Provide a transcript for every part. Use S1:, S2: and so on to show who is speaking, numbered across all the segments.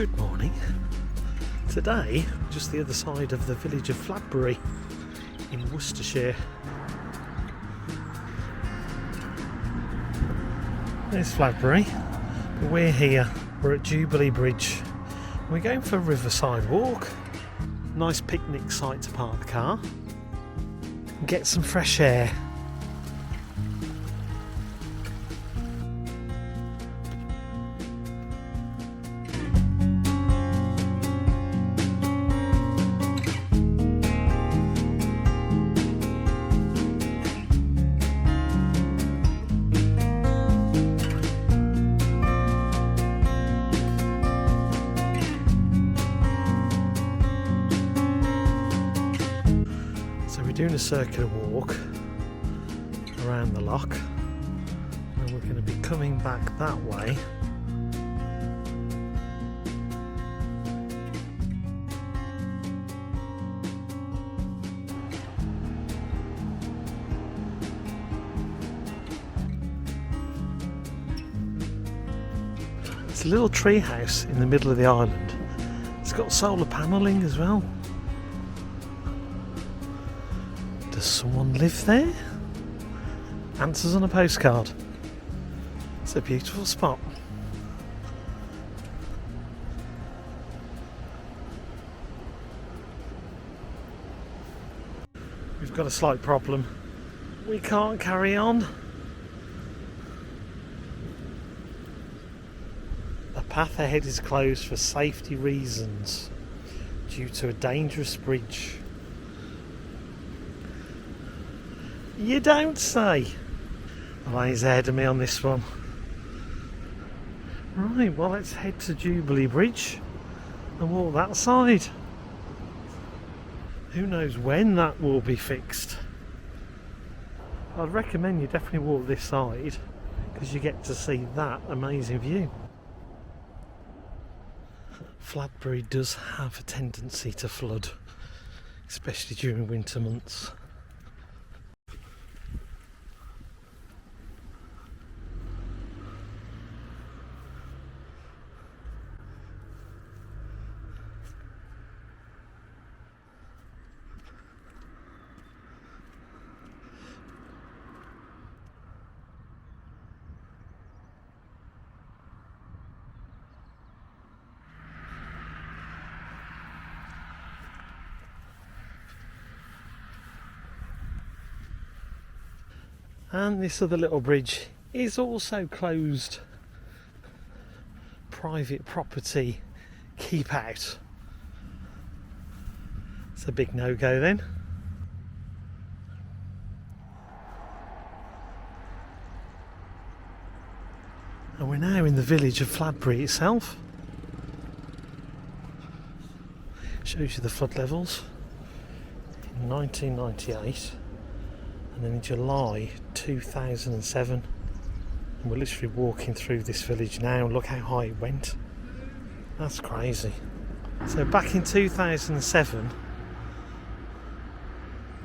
S1: Good morning. Today, just the other side of the village of Fladbury in Worcestershire. There's Fladbury. We're here. We're at Jubilee Bridge. We're going for a riverside walk. Nice picnic site to park the car. Get some fresh air. So we're doing a circular walk around the loch, and we're going to be coming back that way. It's a little tree house in the middle of the island. It's got solar panelling as well. Does someone live there? Answers on a postcard. It's a beautiful spot. We've got a slight problem. We can't carry on. The path ahead is closed for safety reasons due to a dangerous bridge. You don't say. Well, he's ahead of me on this one. Right, well, let's head to Jubilee Bridge and walk that side. Who knows when that will be fixed. I'd recommend you definitely walk this side because you get to see that amazing view. Fladbury does have a tendency to flood, especially during winter months. And this other little bridge is also closed. Private property, keep out. It's a big no-go then. And we're now in the village of Fladbury itself. Shows you the flood levels in 1998. And then in July 2007, and we're literally walking through this village now. Look how high it went. That's crazy. So back in 2007,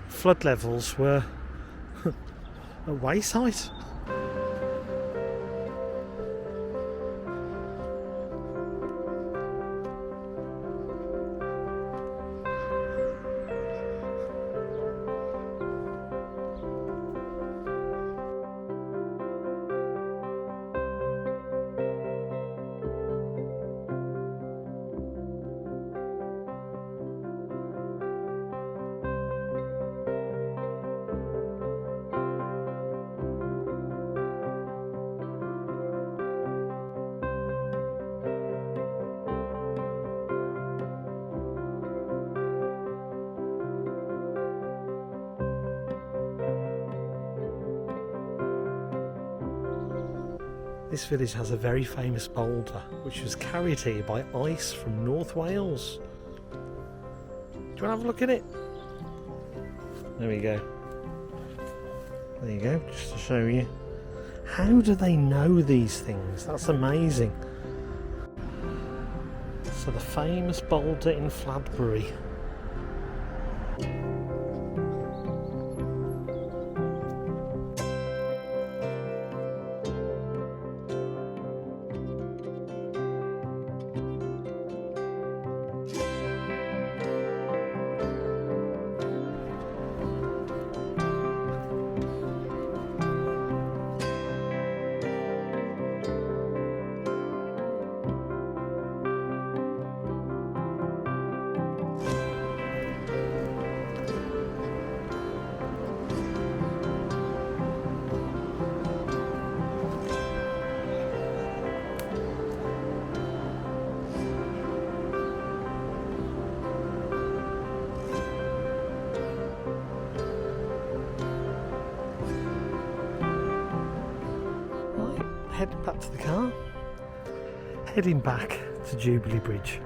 S1: flood levels were at waist height. This village has a very famous boulder which was carried here by ice from North Wales. Do you want to have a look at it? There we go. There you go, just to show you. How do they know these things? That's amazing. So the famous boulder in Fladbury. heading back to the car, heading back to Jubilee Bridge.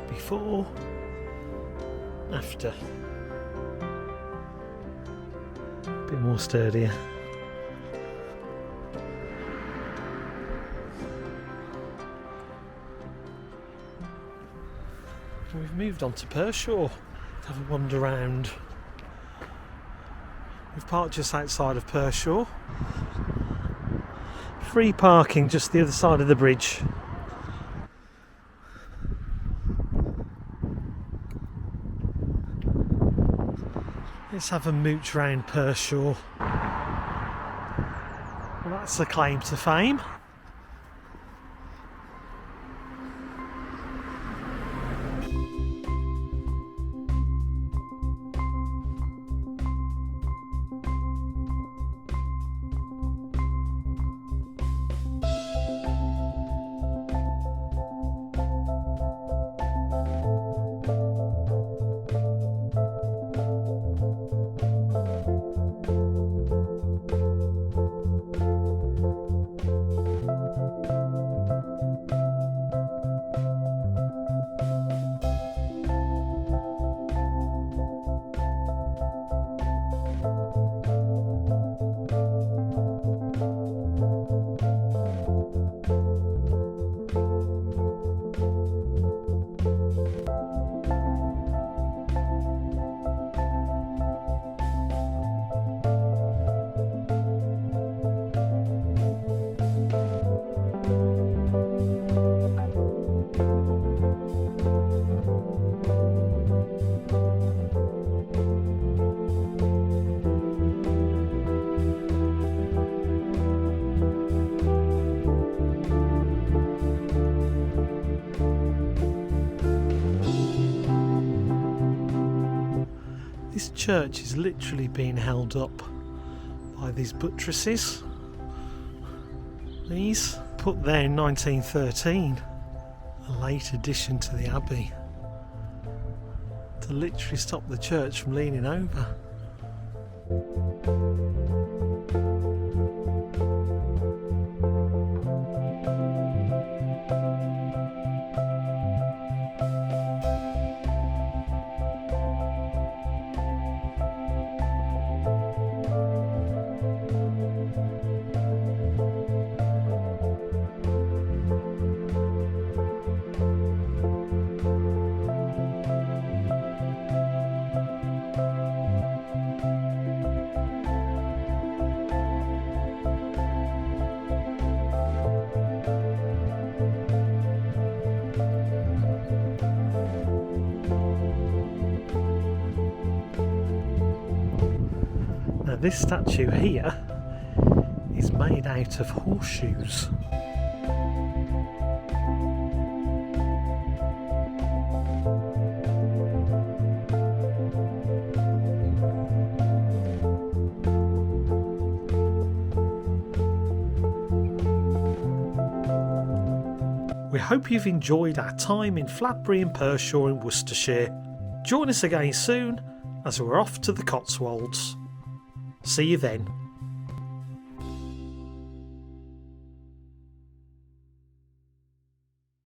S1: Before, after. A bit more sturdier. We've moved on to Pershore to have a wander around. We've parked just outside of Pershore. Free parking just the other side of the bridge. Let's have a mooch round Pershore. Well, that's a claim to fame. This church is literally being held up by these buttresses. These put there in 1913, a late addition to the abbey, to literally stop the church from leaning over. Now this statue here is made out of horseshoes. We hope you've enjoyed our time in Fladbury and Pershore in Worcestershire. Join us again soon as we're off to the Cotswolds. See you then.